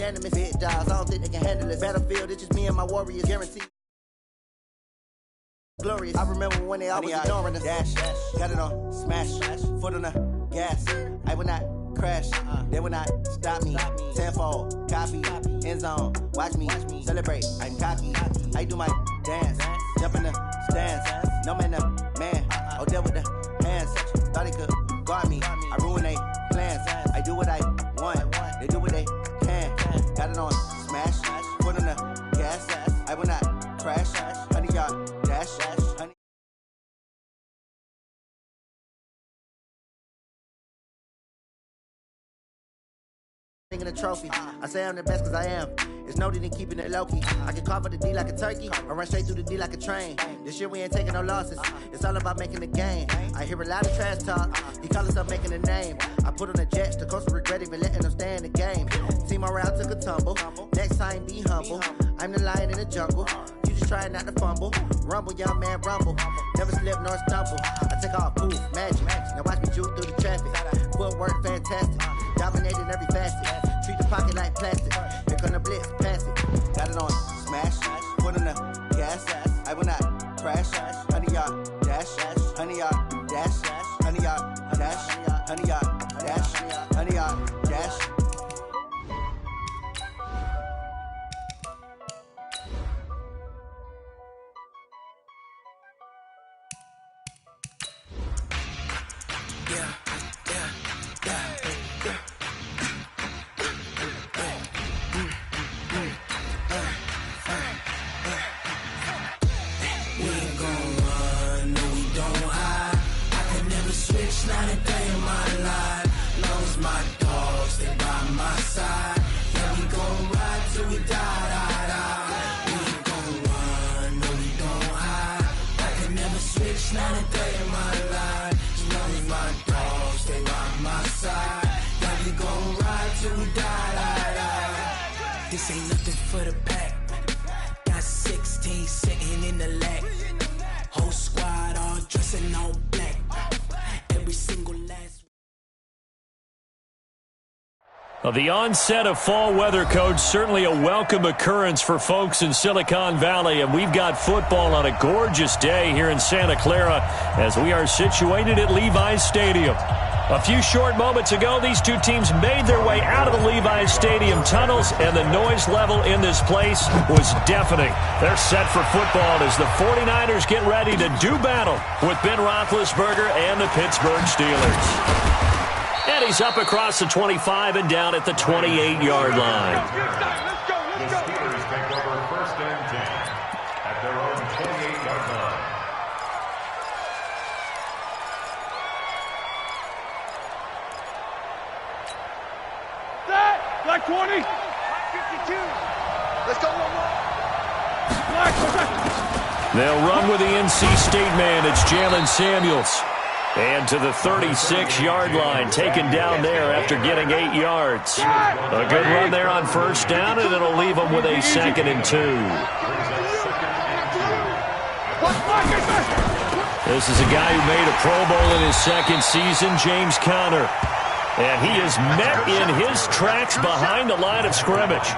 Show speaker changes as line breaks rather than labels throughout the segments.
unanimous. Big dogs, I don't think they can handle it. Battlefield, it's just me and my warriors, guaranteed. Glorious. I remember when they always ignoring us. Dash, got it on, smash, foot on the gas. I will not crash, they will not stop me. Tenfold, copy, end zone, watch me celebrate. I'm cocky, I do my dance, jump in the stands. No man, oh, deal with the hands. Thought they could guard me, I ruin they plans. I do what I want, they do what they can. Got it on, smash, foot on the gas. I will not crash, 100-yard dash, honey. A trophy. I say I'm the best cause I am. It's no need in keeping it low-key. I can carve up the D like a turkey or run straight through the D like a train. This year we ain't taking no losses. It's all about making the game. I hear a lot of trash talk. He call himself making a name. I put on the Jets. The coach will regret even letting them stay in the game. Team morale took a tumble. Next time be humble. I'm the lion in the jungle. You just trying not to fumble. Rumble, young man, rumble. Never slip nor stumble. I take off, poof, magic. Now watch me juke through the traffic. Footwork fantastic. Dominating every facet. Treat the pocket like plastic. Here come the blitz, pass it. Got it on, smash, foot on the gas. I will not crash. 100-yard dash, 100-yard dash, 100-yard dash, 100-yard dash, 100-yard dash.
Not a day in my life, long as my dogs stay by my side. Yeah, we gon' ride till we die. We ain't gon' run, no we don't hide. I can never switch, not a day in my life, as long as my dogs stay by my side. Yeah, we gon' ride till we die. This ain't nothing for the pack. Got 16 sitting in the lag. Whole squad all dressing all black.
The onset of fall weather, Coach, certainly a welcome occurrence for folks in Silicon Valley, and we've got football on a gorgeous day here in Santa Clara as we are situated at Levi's Stadium. A few short moments ago, these two teams made their way out of the Levi's Stadium tunnels, and the noise level in this place was deafening. They're set for football as the 49ers get ready to do battle with Ben Roethlisberger and the Pittsburgh Steelers. And he's up across the 25 and down at the 28-yard line.
The Steelers take over first and 10 at their own 28-yard line.
Set! Black 20! Black 52! Let's go, one more! Black,
they'll run with the NC State man. It's Jalen Samuels. And to the 36-yard line, taken down there after getting 8 yards. A good run there on first down, and it'll leave them with a 2nd and 2. This is a guy who made a Pro Bowl in his second season, James Conner. And he is met in his tracks behind the line of scrimmage.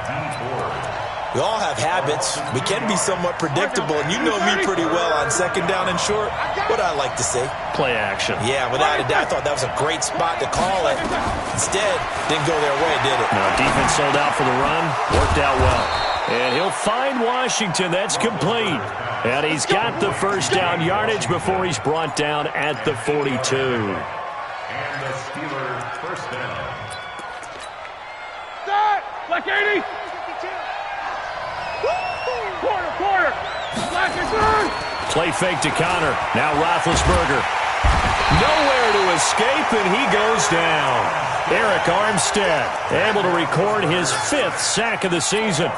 We all have habits. We can be somewhat predictable, and you know me pretty well on second down and short. What I like to say?
Play action.
Yeah, without a doubt. I thought that was a great spot to call it. Instead, didn't go their way, did it?
No, defense sold out for the run. Worked out well. And he'll find Washington. That's complete. And he's got the first down yardage before he's brought down at the 42.
And the Steelers first down.
Set! Black 80! Quarter! Black is third!
Play fake to Conner. Now Roethlisberger. Nowhere to escape, and he goes down. Eric Armstead able to record his 5th sack of the season.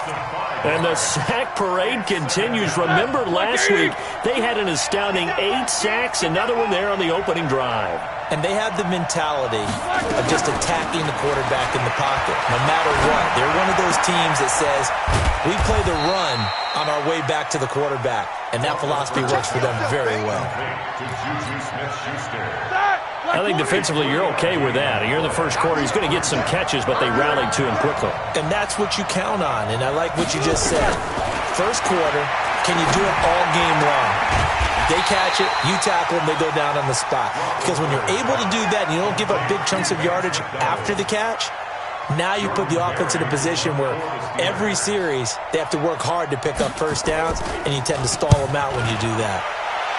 And the sack parade continues. Remember last week, they had an astounding 8 sacks, another one there on the opening drive.
And they have the mentality of just attacking the quarterback in the pocket, no matter what. They're one of those teams that says, we play the run on our way back to the quarterback. And that philosophy works for them very well.
Set!
I think defensively you're okay with that. Here in the first quarter, he's going to get some catches, but they rallied to him quickly.
And that's what you count on, and I like what you just said. First quarter, can you do it all game long? They catch it, you tackle them, they go down on the spot. Because when you're able to do that and you don't give up big chunks of yardage after the catch, now you put the offense in a position where every series they have to work hard to pick up first downs, and you tend to stall them out when you do that.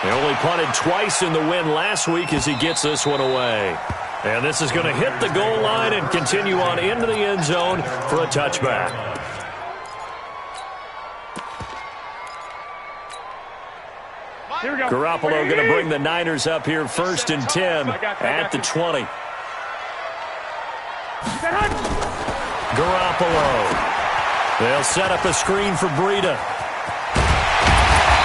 They only punted twice in the win last week as he gets this one away. And this is going to hit the goal line and continue on into the end zone for a touchback. Garoppolo going to bring the Niners up here first and 10 at the 20. Garoppolo. They'll set up a screen for Breida.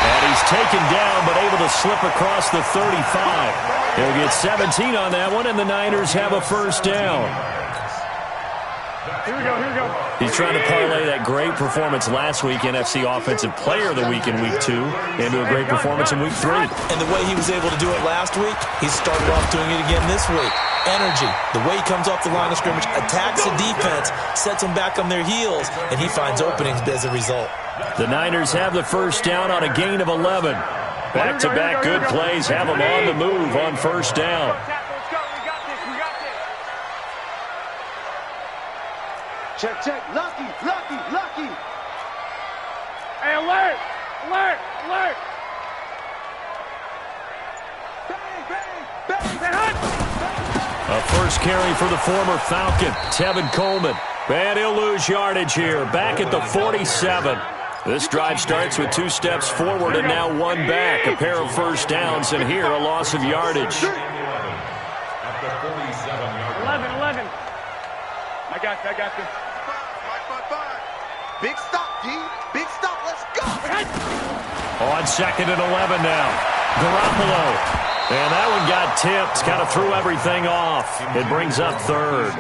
And he's taken down but able to slip across the 35. He'll get 17 on that one, and the Niners have a first down.
Here we go.
He's trying to parlay that great performance last week, NFC Offensive Player of the Week in Week 2, into a great performance in Week 3.
And the way he was able to do it last week, he started off doing it again this week. Energy, the way he comes off the line of scrimmage, attacks the defense, sets them back on their heels, and he finds openings as a result.
The Niners have the first down on a gain of 11. Back-to-back good plays have them on the move on first down.
Check. Lucky. Hey, alert. Bang.
A first carry for the former Falcon, Tevin Coleman. And he'll lose yardage here, back at the 47. This drive starts with 2 steps forward and now 1 back. A pair of first downs, and here a loss of yardage.
11. I got this. 5. Big stop, D. Big stop. Let's go.
On second and 11 now. Garoppolo. And that one got tipped. Kind of threw everything off. It brings up third.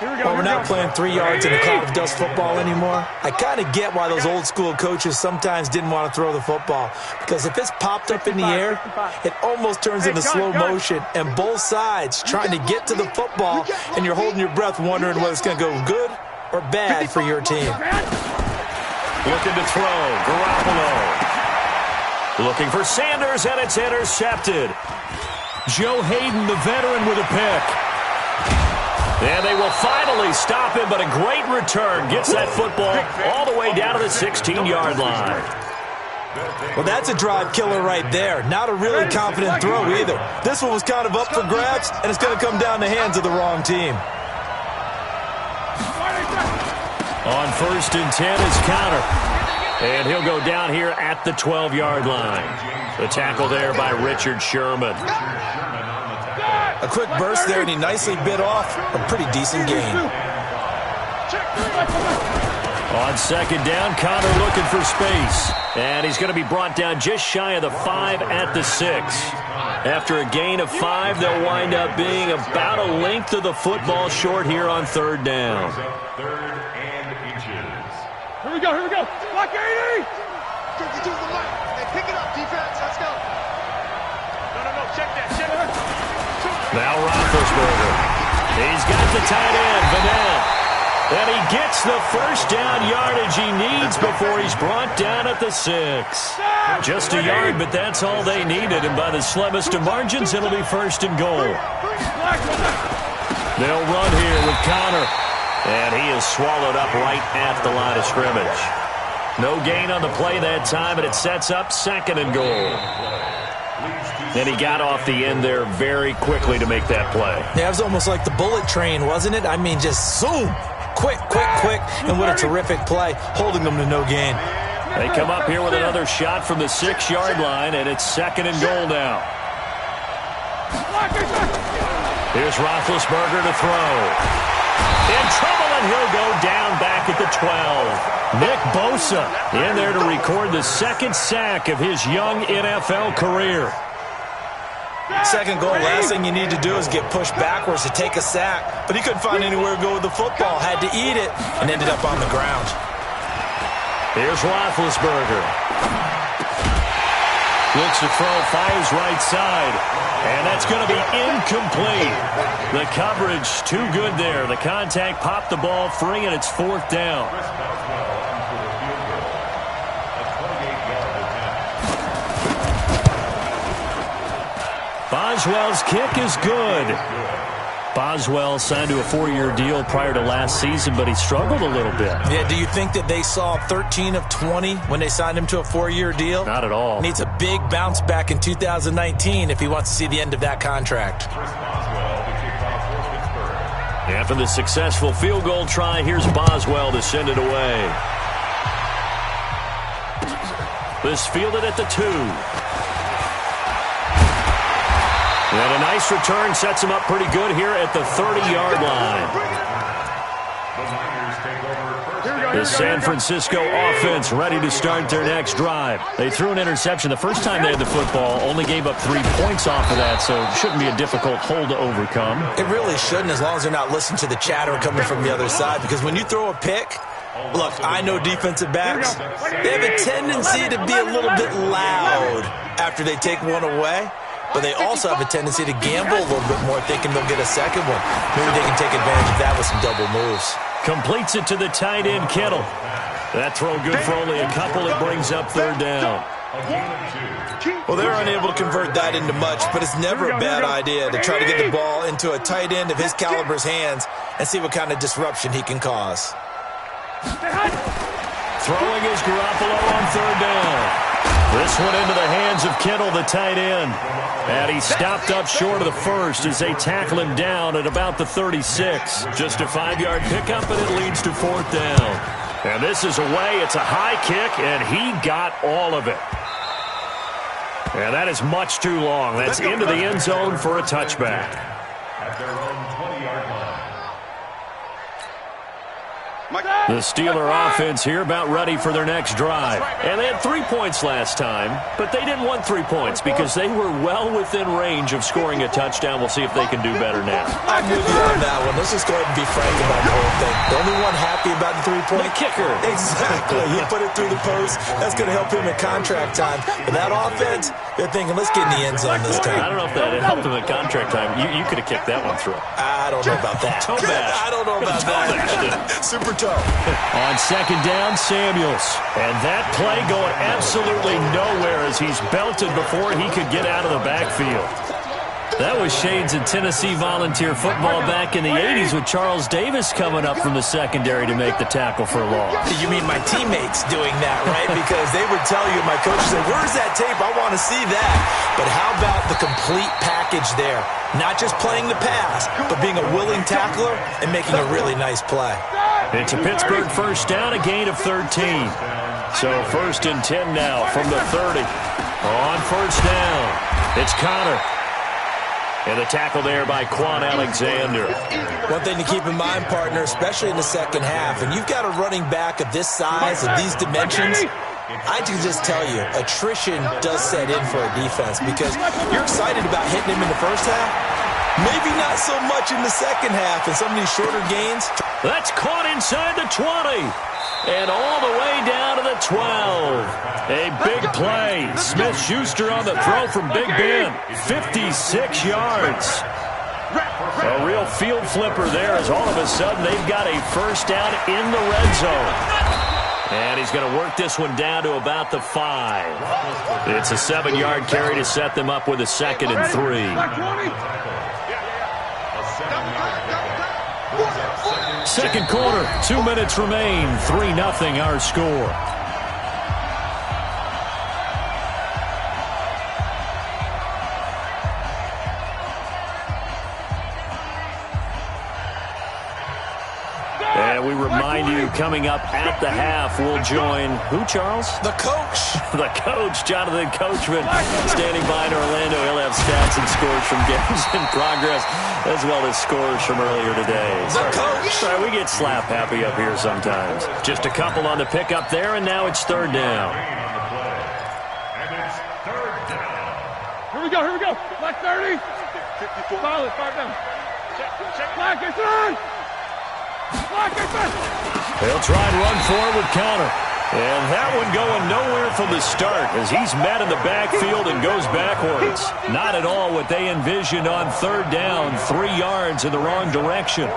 Well, we're not playing 3 yards in a cloud of dust football anymore. I kind of get why those old school coaches sometimes didn't want to throw the football. Because if it's popped up in the air, it almost turns into slow motion. And both sides trying to get to the football, and you're holding your breath wondering whether it's going to go good or bad for your team.
Looking to throw. Garoppolo. Looking for Sanders, and it's intercepted. Joe Hayden, the veteran, with a pick. And they will finally stop him, but a great return. Gets that football all the way down to the 16-yard line.
Well, that's a drive killer right there. Not a really confident throw either. This one was kind of up for grabs, and it's going to come down the hands of the wrong team.
On first and 10 is Connor. And he'll go down here at the 12-yard line. The tackle there by Richard Sherman.
A quick burst there, and he nicely bit off a pretty decent gain.
On second down, Connor looking for space. And he's going to be brought down just shy of the 5 at the 6. After a gain of 5, they'll wind up being about a length of the football short here on third down.
Here we go. Block 80! 52 to the left. They pick it up, defense. Let's go. No. Check that.
Now Roethlisberger. He's got the tight end, Vanette. And he gets the first down yardage he needs before he's brought down at the 6. Just a yard, but that's all they needed. And by the slimmest of margins, it'll be first and goal. They'll run here with Connor. And he is swallowed up right at the line of scrimmage. No gain on the play that time, and it sets up second and goal. And he got off the end there very quickly to make that play.
Yeah, it was almost like the bullet train, wasn't it? I mean, just zoom. Quick. And what a terrific play, holding them to no gain.
They come up here with another shot from the 6-yard line, and it's second and goal now. Here's Roethlisberger to throw. In trouble, and he'll go down back at the 12. Nick Bosa in there to record the second sack of his young NFL career.
Second goal, last thing you need to do is get pushed backwards to take a sack. But he couldn't find anywhere to go with the football, had to eat it, and ended up on the ground.
Here's Roethlisberger. Looks to throw, fires right side. And that's going to be incomplete. The coverage too good there. The contact popped the ball free, and it's 4th down. Boswell's kick is good. Boswell signed to a 4-year deal prior to last season, but he struggled a little bit.
Yeah, do you think that they saw 13 of 20 when they signed him to a 4-year deal?
Not at all.
Needs a big bounce back in 2019 if he wants to see the end of that contract.
After the successful field goal try, here's Boswell to send it away. This fielded at the 2. And a nice return sets him up pretty good here at the 30-yard line. The San Francisco offense ready to start their next drive. They threw an interception the first time they had the football, only gave up 3 points off of that, so it shouldn't be a difficult hole to overcome.
It really shouldn't, as long as they're not listening to the chatter coming from the other side, because when you throw a pick, look, I know defensive backs, they have a tendency to be a little bit loud after they take one away. But they also have a tendency to gamble a little bit more, thinking they'll get a second one. Maybe they can take advantage of that with some double moves.
Completes it to the tight end, Kittle. That throw good for only a couple. It brings up 3rd down.
Well, they're unable to convert that into much, but it's never a bad idea to try to get the ball into a tight end of his caliber's hands and see what kind of disruption he can cause.
Throwing is Garoppolo on 3rd down. This one into the hands of Kittle, the tight end. And he stopped up short of the first as they tackle him down at about the 36. Just a 5-yard pickup, and it leads to 4th down. And this is away. It's a high kick, and he got all of it. And that is much too long. That's into the end zone for a touchback.
At their own 20-yard line.
The Steeler offense here about ready for their next drive. And they had 3 points last time, but they didn't want 3 points because they were well within range of scoring a touchdown. We'll see if they can do better now.
I'm with you on that one. Let's just go ahead and be frank about the whole thing. The only one happy about the 3-point?
The kicker.
Exactly. He put it through the post. That's going to help him in contract time. But that offense, they're thinking, let's get in the end zone this time.
I don't know if that helped him in contract time. You could have kicked that one through.
I don't know about that.
Toe bash.
I don't know about that. Super toe.
On 2nd down, Samuels. And that play going absolutely nowhere as he's belted before he could get out of the backfield. That was shades of Tennessee volunteer football back in the 80s with Charles Davis coming up from the secondary to make the tackle for a loss.
You mean my teammates doing that, right? Because they would tell you, my coach said, where's that tape? I want to see that. But how about the complete package there? Not just playing the pass, but being a willing tackler and making a really nice play.
It's a Pittsburgh first down, a gain of 13. So 1st and 10 now from the 30. On 1st down, it's Connor. And the tackle there by Quan Alexander.
One thing to keep in mind, partner, especially in the second half, and you've got a running back of this size, of these dimensions, I can just tell you, attrition does set in for a defense because you're excited about hitting him in the first half. Maybe not so much in the second half and some of these shorter gains.
That's caught inside the 20. And all the way down to the 12. A big play. Smith-Schuster on the throw from Big Ben. 56 yards. A real field flipper there as all of a sudden they've got a first down in the red zone. And he's going to work this one down to about the 5. It's a 7-yard carry to set them up with a 2nd and 3. Second quarter, 2 minutes remain, 3-0 our score. And we remind you, coming up at the half, we'll join who, Charles?
The coach.
The coach, Jonathan Coachman, standing by in Orlando. He'll have stats and scores from games in progress, as well as scores from earlier today.
The coach.
Sorry, we get slap happy up here sometimes. Just a couple on the pickup there, and now it's 3rd down.
And it's 3rd down.
Here we go. Black 30. Solid, 5 down. Check. Black, it's on.
They'll try and run forward with Connor. And that one going nowhere from the start as he's met in the backfield and goes backwards. Not at all what they envisioned on third down, 3 yards in the wrong direction.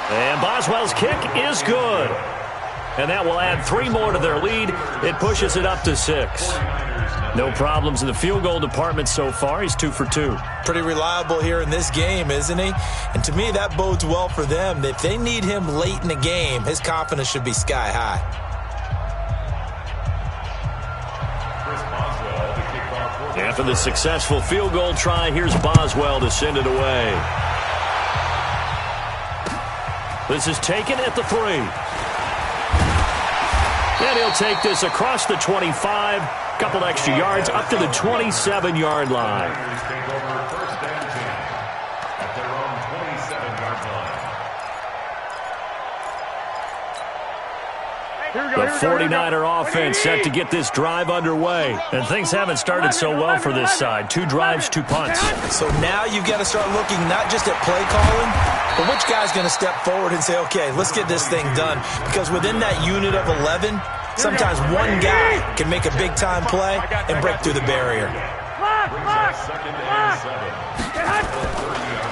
And Boswell's kick is good. And that will add 3 more to their lead. It pushes it up to 6. No problems in the field goal department so far. He's 2 for 2.
Pretty reliable here in this game, isn't he? And to me, that bodes well for them. If they need him late in the game, his confidence should be sky high.
After the successful field goal try, here's Boswell to send it away. This is taken at the 3. And he'll take this across the 25. Couple extra yards up to the 27-yard line. The 49er offense set to get this drive underway. And things haven't started so well for this side. 2 drives, 2 punts.
So now you've got to start looking not just at play calling, but which guy's going to step forward and say, okay, let's get this thing done. Because within that unit of 11, sometimes one guy can make a big-time play and break through the barrier.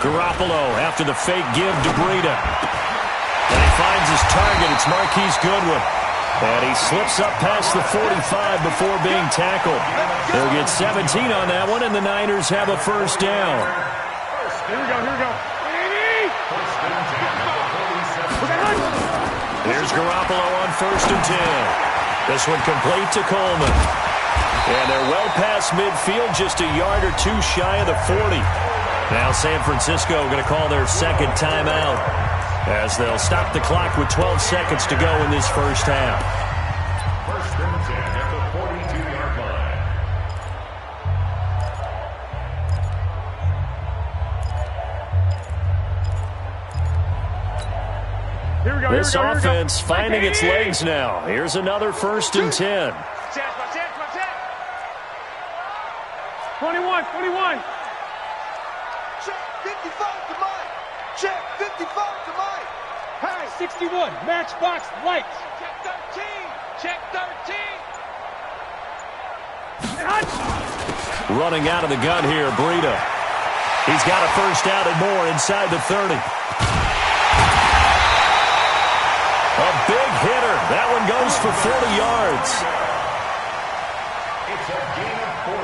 Garoppolo after the fake give to Breida. And he finds his target. It's Marquise Goodwin. And he slips up past the 45 before being tackled. They'll get 17 on that one, and the Niners have a first down.
Here we go.
Here's Garoppolo on 1st and 10. This one complete to Coleman. And they're well past midfield, just a yard or 2 shy of the 40. Now San Francisco going to call their second timeout as they'll stop the clock with 12 seconds to go in this first half.
1st and 10 at the 42-yard line.
Here we go.
This offense finding its legs now. Here's another 1st and 10.
21.
Check 55 to Mike. Check 55 to Mike.
Hey, 61. Matchbox lights.
Check 13.
Running out of the gun here, Breida. He's got a first down and more inside the 30. A big hitter. That one goes for 40 yards.
It's a gain of 40.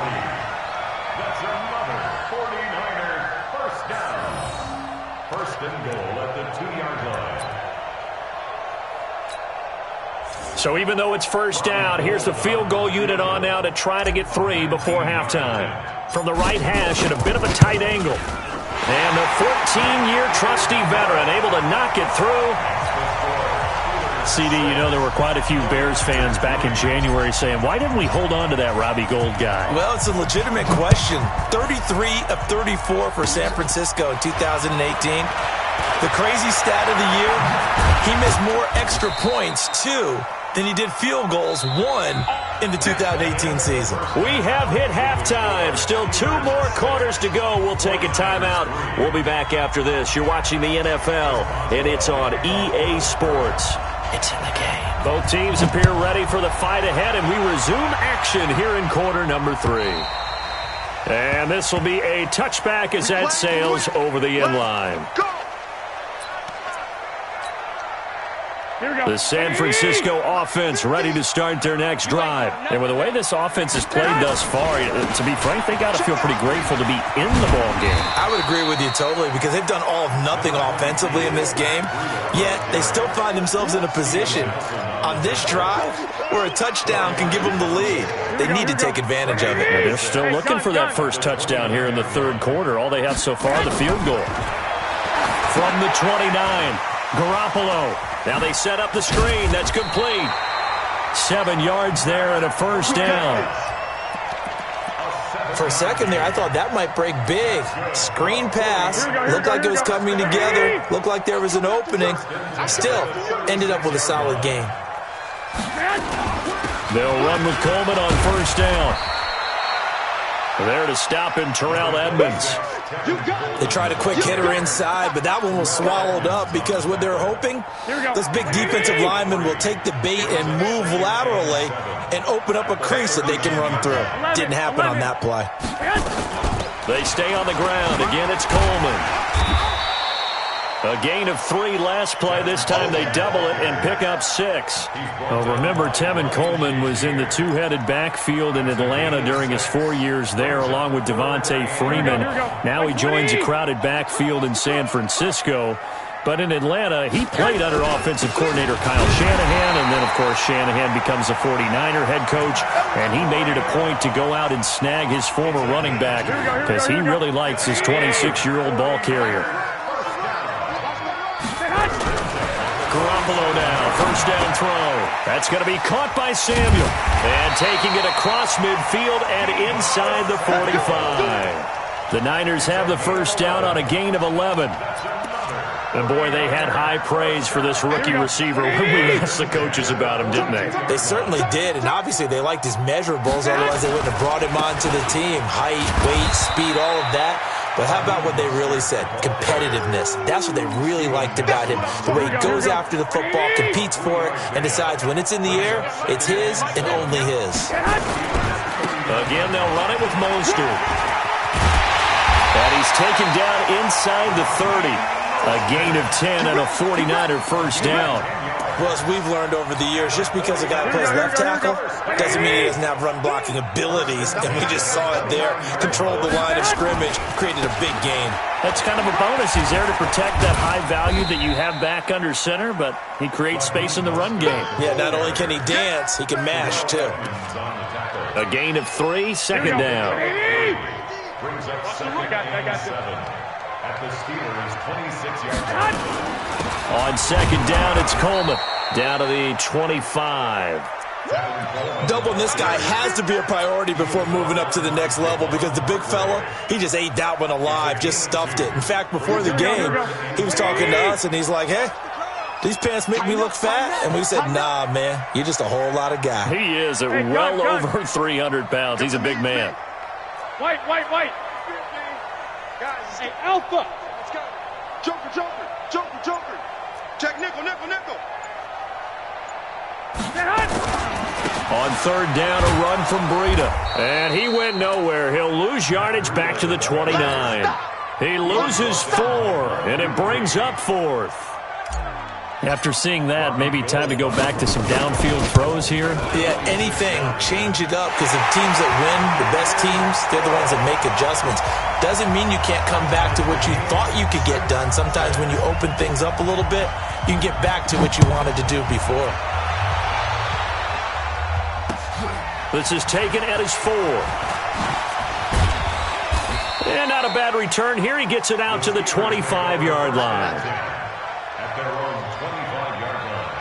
That's another 49er first down. 1st and goal at the 2-yard line.
So even though it's first down, here's the field goal unit on now to try to get 3 before halftime. From the right hash at a bit of a tight angle. And the 14-year trusty veteran able to knock it through. CD, you know there were quite a few Bears fans back in January saying, why didn't we hold on to that Robbie Gould guy?
Well, it's a legitimate question. 33 of 34 for San Francisco in 2018. The crazy stat of the year, he missed more extra points, 2, than he did field goals, 1 in the 2018 season.
We have hit halftime. Still 2 more quarters to go. We'll take a timeout. We'll be back after this. You're watching the NFL, and it's on EA Sports. It's in the game. Both teams appear ready for the fight ahead, and we resume action here in quarter number 3. And this will be a touchback as that sails over the end line. The San Francisco offense ready to start their next drive. And with the way this offense has played thus far, to be frank, they got to feel pretty grateful to be in the ball game.
I would agree with you totally because they've done all of nothing offensively in this game, yet they still find themselves in a position on this drive where a touchdown can give them the lead. They need to take advantage of it.
And they're still looking for that first touchdown here in the 3rd quarter. All they have so far, the field goal. From the 29, Garoppolo. Now they set up the screen. That's complete. 7 yards there and a first down.
For a second there, I thought that might break big. Screen pass. Looked like it was coming together. Looked like there was an opening. Still, ended up with a solid game.
They'll run with Coleman on first down. There to stop him, Terrell Edmonds.
They tried a quick hitter inside, but that one was swallowed up because what they're hoping, this big defensive lineman will take the bait and move laterally and open up a crease that they can run through. Didn't happen on that play.
They stay on the ground. Again, it's Coleman. A gain of 3 last play. This time they double it and pick up 6. Well, remember, Tevin Coleman was in the two-headed backfield in Atlanta during his 4 years there, along with Devontae Freeman. Now he joins a crowded backfield in San Francisco. But in Atlanta, he played under offensive coordinator Kyle Shanahan, and then, of course, Shanahan becomes a 49er head coach, and he made it a point to go out and snag his former running back because he really likes his 26-year-old ball carrier. Garoppolo now, first down throw. That's going to be caught by Samuel. And taking it across midfield and inside the 45. The Niners have the first down on a gain of 11. And, boy, they had high praise for this rookie receiver when we asked the coaches about him, didn't they?
They certainly did, and obviously they liked his measurables, otherwise they wouldn't have brought him onto the team. Height, weight, speed, all of that. But how about what they really said? Competitiveness. That's what they really liked about him. The way he goes after the football, competes for it, and decides when it's in the air, it's his and only his.
Again, they'll run it with Mostert. And he's taken down inside the 30. A gain of 10 and a 49er first down.
Well, as we've learned over the years, just because a guy plays left tackle doesn't mean he doesn't have run-blocking abilities, and we just saw it there. Controlled the line of scrimmage, created a big gain.
That's kind of a bonus. He's there to protect that high value that you have back under center, but he creates space in the run game.
Yeah, not only can he dance, he can mash, too.
A gain of 3, second down.
Brings up second and 7. At the Steelers' 26-yard line.
On second down, it's Coleman. Down to the 25.
Doubling this guy has to be a priority before moving up to the next level because the big fella, he just ate that one alive, just stuffed it. In fact, before the game, he was talking to us, and he's like, hey, these pants make me look fat? And we said, nah, man, you're just a whole lot of guy.
He is at well over 300 pounds. He's a big man.
White. Guys, hey, Alpha. Let's go. Joker. Check nickel.
On third down, a run from Breida. And he went nowhere. He'll lose yardage back to the 29. He loses 4, and it brings up 4th. After seeing that, maybe time to go back to some downfield throws here.
Yeah, anything. Change it up because the teams that win, the best teams, they're the ones that make adjustments. Doesn't mean you can't come back to what you thought you could get done. Sometimes when you open things up a little bit, you can get back to what you wanted to do before.
This is taken at his 4. And not a bad return here. He gets it out to the 25-yard line.
At their own 25-yard line.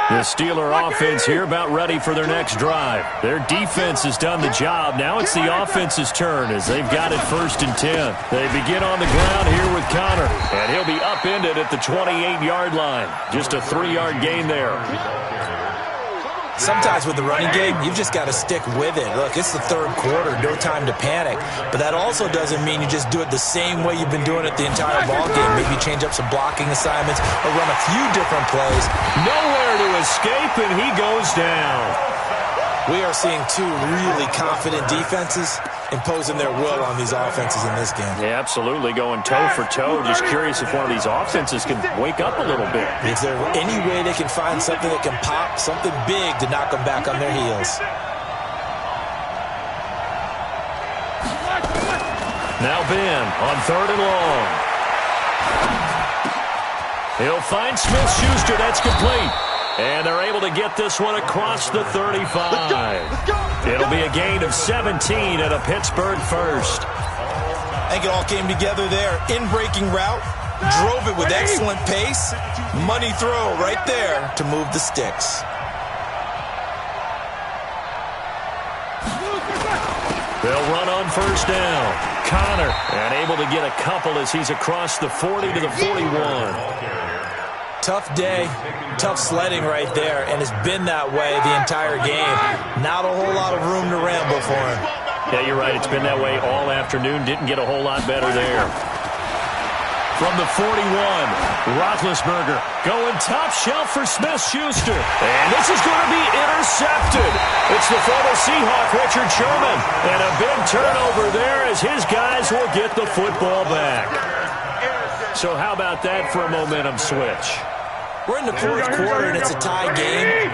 The Steeler offense here about ready for their next drive. Their defense has done the job. Now it's the offense's turn as they've got it first and 10. They begin on the ground here with Connor, and he'll be upended at the 28-yard line. Just a 3-yard gain there.
Sometimes with the running game, you've just got to stick with it. Look, it's the third quarter, no time to panic. But that also doesn't mean you just do it the same way you've been doing it the entire ball game. Maybe change up some blocking assignments or run a few different plays.
Nowhere to escape, and he goes down.
We are seeing 2 really confident defenses imposing their will on these offenses in this game.
Yeah, absolutely, going toe for toe. Just curious if one of these offenses can wake up a little bit.
Is there any way they can find something that can pop, something big to knock them back on their heels?
Now Ben on third and long. He'll find Smith-Schuster. That's complete. And they're able to get this one across the 35. It'll be a gain of 17 and a Pittsburgh first.
I think it all came together there. In-breaking route, drove it with excellent pace. Money throw right there to move the sticks.
They'll run on first down. Connor, and able to get a couple as he's across the 40 to the 41.
Tough day, tough sledding right there, and it's been that way the entire game. Not a whole lot of room to ramble for him.
Yeah, you're right. It's been that way all afternoon. Didn't get a whole lot better there. From the 41, Roethlisberger going top shelf for Smith-Schuster. And this is going to be intercepted. It's the former Seahawk, Richard Sherman. And a big turnover there as his guys will get the football back. So how about that for a momentum switch?
We're in the fourth quarter, and it's a tie game.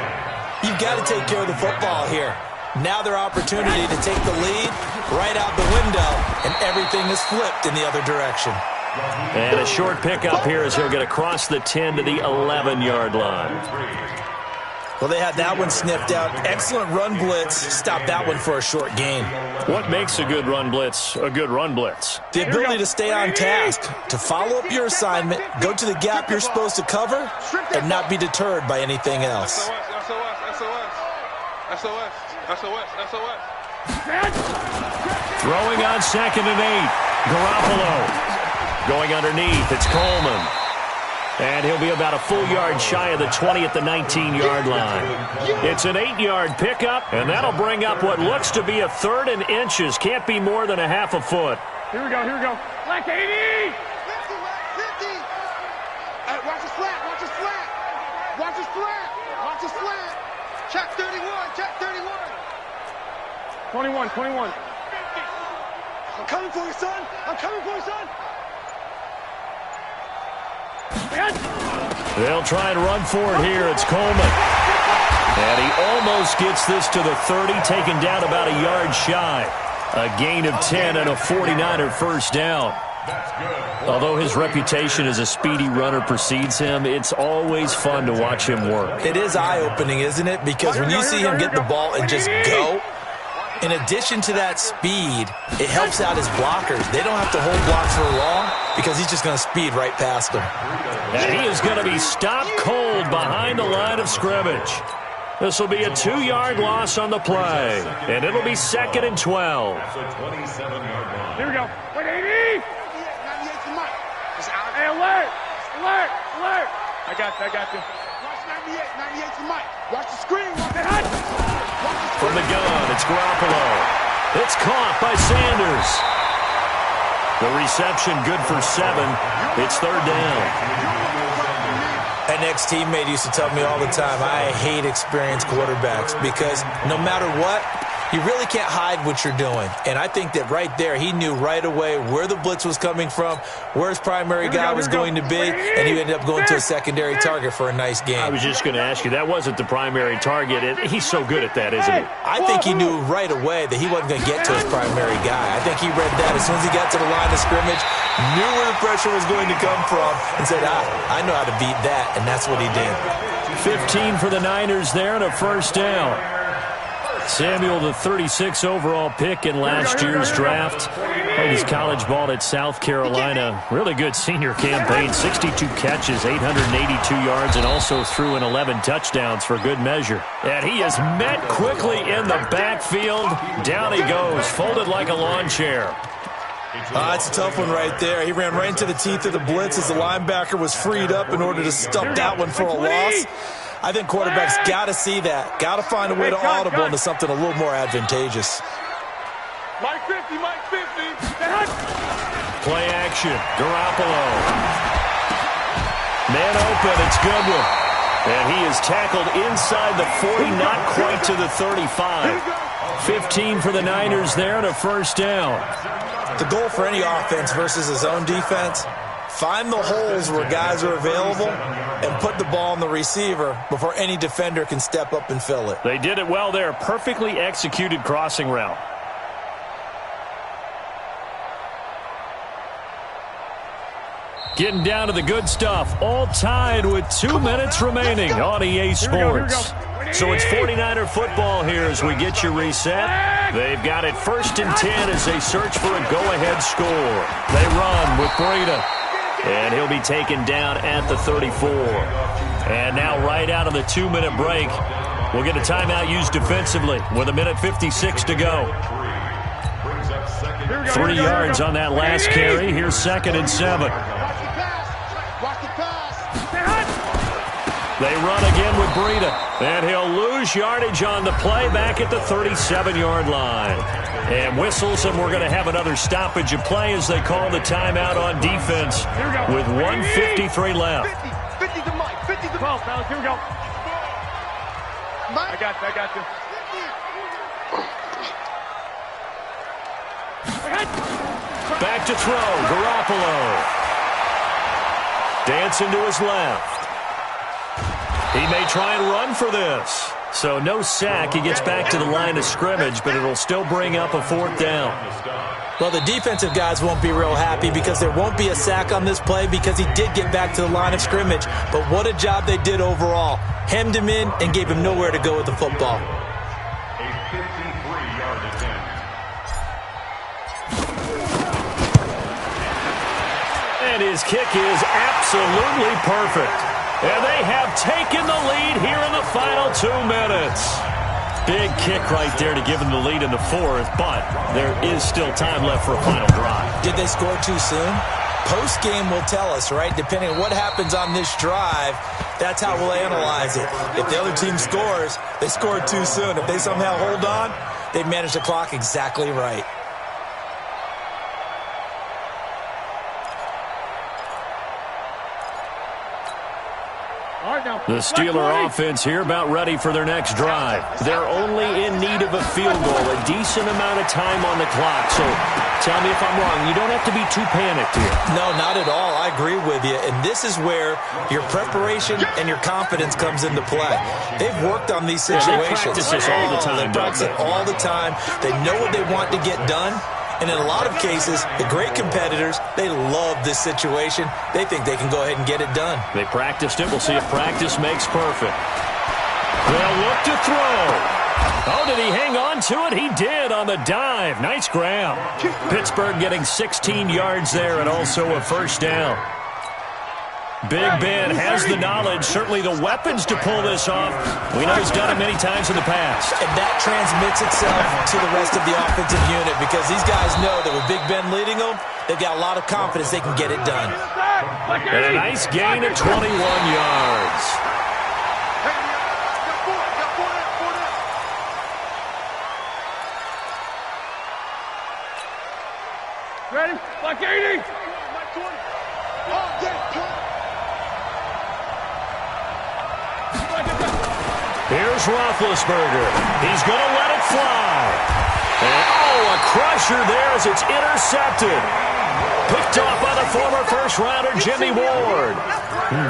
You've got to take care of the football here. Now their opportunity to take the lead right out the window, and everything is flipped in the other direction.
And a short pickup here as he'll get across the 10 to the 11-yard line.
Well, they had that one sniffed out. Excellent run blitz. Stop that one for a short gain.
What makes a good run blitz a good run blitz?
The ability to stay on task, to follow up your assignment, go to the gap you're supposed to cover, and not be deterred by anything else.
Throwing on 2nd and 8. Garoppolo. Going underneath, it's Coleman. And he'll be about a full yard shy of the 20 at the 19-yard line. It's an 8-yard pickup, and that'll bring up what looks to be a 3rd and inches. Can't be more than a half a foot.
Here we go. Black 80! 50, 50! Hey, watch his flat. Check 31. 21. I'm coming for you, son.
They'll try and run for it here. It's Coleman. And he almost gets this to the 30, taken down about a yard shy. A gain of 10 and a 49er first down. Although his reputation as a speedy runner precedes him, it's always fun to watch him work.
It is eye-opening, isn't it? Because when you see him get the ball and just go, in addition to that speed, it helps out his blockers. They don't have to hold blocks for long because he's just going to speed right past them.
And he is going to be stopped cold behind the line of scrimmage. This will be a 2-yard loss on the play, and it'll be 2nd and 12.
Here we go. 180! 98 to Mike. Hey, alert! I got you. Watch 98 to Mike. Watch the screen.
From the gun, it's Garoppolo. It's caught by Sanders. The reception good for 7. It's 3rd down.
An ex-teammate used to tell me all the time, I hate experienced quarterbacks because no matter what, you really can't hide what you're doing. And I think that right there, he knew right away where the blitz was coming from, where his primary guy was going to be, and he ended up going to a secondary target for a nice game.
I was just going to ask you, that wasn't the primary target. He's so good at that, isn't he?
I think he knew right away that he wasn't going to get to his primary guy. I think he read that as soon as he got to the line of scrimmage, knew where the pressure was going to come from, and said, I know how to beat that, and that's what he did.
15 for the Niners there and a first down. Samuel, the 36 overall pick in last year's draft. Played his college ball at South Carolina. Really good senior campaign. 62 catches, 882 yards, and also threw in 11 touchdowns for good measure. And he is met quickly in the backfield. Down he goes, folded like a lawn chair.
It's a tough one right there. He ran right into the teeth of the blitz as the linebacker was freed up in order to stop that one for a loss. I think quarterbacks got to see that. Got to find a way to audible into something a little more advantageous.
Mike 50.
Play action. Garoppolo. Man open. It's Goodwin. And he is tackled inside the 40, not quite to the 35. 15 for the Niners there and a first down.
The goal for any offense versus his own defense, find the holes where guys are available and put the ball on the receiver before any defender can step up and fill it.
They did it well there. Perfectly executed crossing route. Getting down to the good stuff. All tied with 2 minutes remaining on EA Sports. So it's 49er football here as we get you reset. They've got it 1st and 10 as they search for a go-ahead score. They run with Breida. And he'll be taken down at the 34. And now right out of the 2-minute break, we'll get a timeout used defensively with 1:56 to go. 3 yards on that last carry. Here's 2nd and 7. They run again with Breida, and he'll lose yardage on the play back at the 37-yard line. And whistles, and we're going to have another stoppage of play as they call the timeout on defense with 1:53 left.
50 to Mike. 50 to
12, fellas. Here we go.
Mike.
I got you.
Back to throw, Garoppolo. Dancing to his left. He may try and run for this. So no sack. He gets back to the line of scrimmage, but it'll still bring up a 4th down.
Well, the defensive guys won't be real happy because there won't be a sack on this play because he did get back to the line of scrimmage. But what a job they did overall. Hemmed him in and gave him nowhere to go with the football.
A 53-yard attempt.
And his kick is absolutely perfect. And they have taken the lead here in the final 2 minutes. Big kick right there to give them the lead in the 4th, but there is still time left for a final drive.
Did they score too soon? Post-game will tell us, right? Depending on what happens on this drive, that's how we'll analyze it. If the other team scores, they scored too soon. If they somehow hold on, they manage the clock exactly right.
The Steeler offense here about ready for their next drive. They're only in need of a field goal, a decent amount of time on the clock. So tell me if I'm wrong. You don't have to be too panicked here.
No, not at all. I agree with you. And this is where your preparation and your confidence comes into play. They've worked on these situations.
They practice this all the time.
They practice it all the time. They know what they want to get done. And in a lot of cases, the great competitors, they love this situation. They think they can go ahead and get it done.
They practiced it. We'll see if practice makes perfect. They'll look to throw. Oh, did he hang on to it? He did on the dive. Nice grab. Pittsburgh getting 16 yards there and also a 1st down. Big Ben has the knowledge, certainly the weapons to pull this off. We know he's done it many times in the past.
And that transmits itself to the rest of the offensive unit because these guys know that with Big Ben leading them, they've got a lot of confidence they can get it done.
And a nice gain of 21 yards.
Ready? Like 80.
Here's Roethlisberger. He's going to let it fly. And, oh, a crusher there as it's intercepted. Picked off by the former first-rounder Jimmy Ward.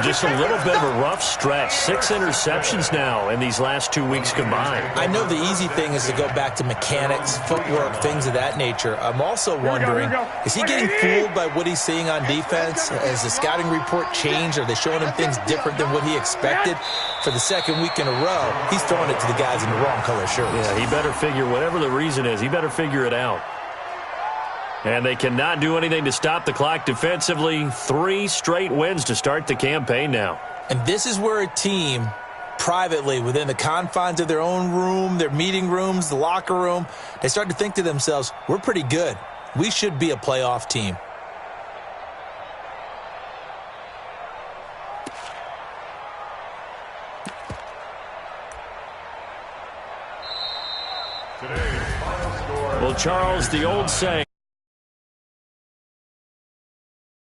Just a little bit of a rough stretch. 6 interceptions now in these last 2 weeks combined.
I know the easy thing is to go back to mechanics, footwork, things of that nature. I'm also wondering, is he getting fooled by what he's seeing on defense? Has the scouting report changed? Are they showing him things different than what he expected? For the 2nd week in a row, he's throwing it to the guys in the wrong color shirts.
Yeah, he better figure, whatever the reason is, he better figure it out. And they cannot do anything to stop the clock defensively. 3 straight wins to start the campaign now.
And this is where a team, privately, within the confines of their own room, their meeting rooms, the locker room, they start to think to themselves, we're pretty good. We should be a playoff team.
Well, Charles, the old saying.